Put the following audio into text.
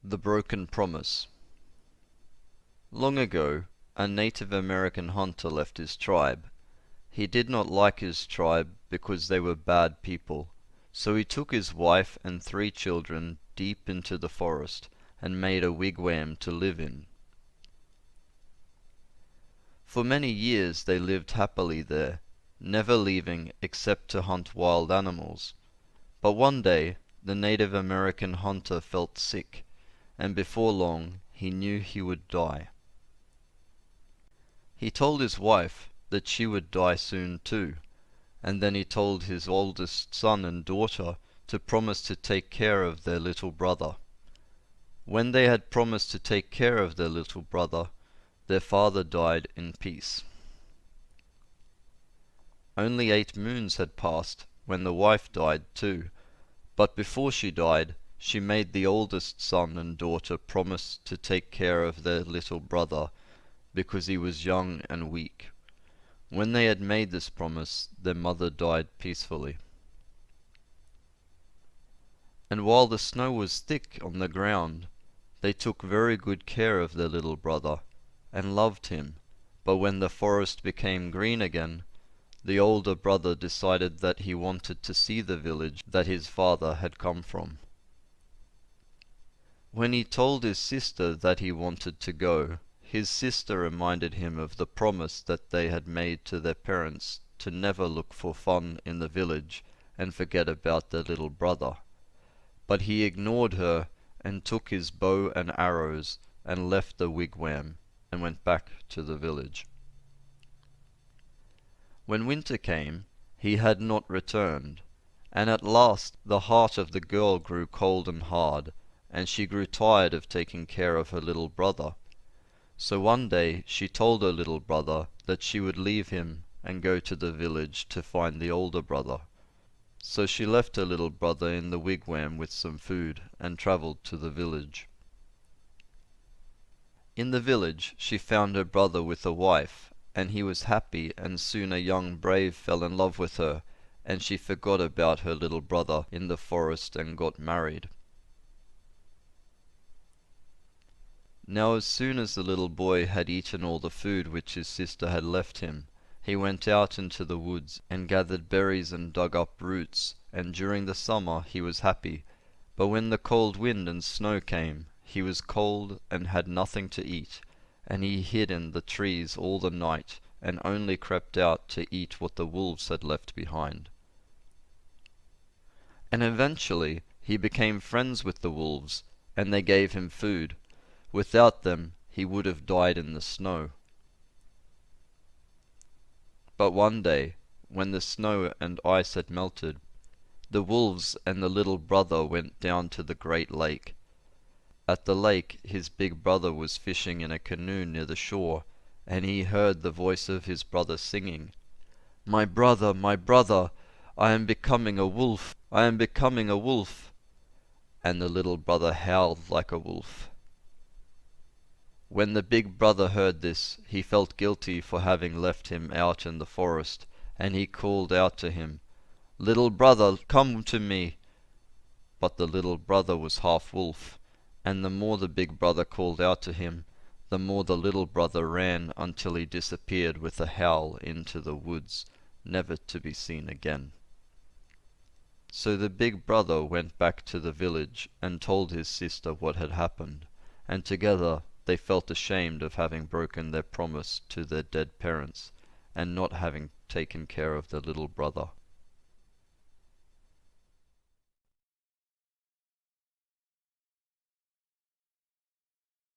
The Broken Promise. Long ago, a Native American hunter left his tribe. He did not like his tribe because they were bad people, so he took his wife and 3 children deep into the forest and made a wigwam to live in. For many years they lived happily there, never leaving except to hunt wild animals. But one day the Native American hunter felt sick, and before long he knew he would die. He told his wife that she would die soon too, and then he told his oldest son and daughter to promise to take care of their little brother. When they had promised to take care of their little brother, their father died in peace. Only 8 moons had passed when the wife died too, but before she died, she made the oldest son and daughter promise to take care of their little brother, because he was young and weak. When they had made this promise, their mother died peacefully. And while the snow was thick on the ground, they took very good care of their little brother, and loved him. But when the forest became green again, the older brother decided that he wanted to see the village that his father had come from. When he told his sister that he wanted to go, his sister reminded him of the promise that they had made to their parents to never look for fun in the village and forget about their little brother. But he ignored her and took his bow and arrows and left the wigwam and went back to the village. When winter came, he had not returned, and at last the heart of the girl grew cold and hard, and she grew tired of taking care of her little brother. So one day she told her little brother that she would leave him and go to the village to find the older brother. So she left her little brother in the wigwam with some food and travelled to the village. In the village she found her brother with a wife, and he was happy, and soon a young brave fell in love with her, and she forgot about her little brother in the forest and got married. Now as soon as the little boy had eaten all the food which his sister had left him, he went out into the woods and gathered berries and dug up roots, and during the summer he was happy. But when the cold wind and snow came, he was cold and had nothing to eat, and he hid in the trees all the night, and only crept out to eat what the wolves had left behind. And eventually he became friends with the wolves, and they gave him food. Without them he would have died in the snow. But one day, when the snow and ice had melted, the wolves and the little brother went down to the great lake. At the lake his big brother was fishing in a canoe near the shore, and he heard the voice of his brother singing, my brother, I am becoming a wolf, I am becoming a wolf." And the little brother howled like a wolf. When the big brother heard this, he felt guilty for having left him out in the forest, and he called out to him, "Little brother, come to me." But the little brother was half wolf, and the more the big brother called out to him, the more the little brother ran until he disappeared with a howl into the woods, never to be seen again. So the big brother went back to the village and told his sister what had happened, and together they felt ashamed of having broken their promise to their dead parents, and not having taken care of their little brother.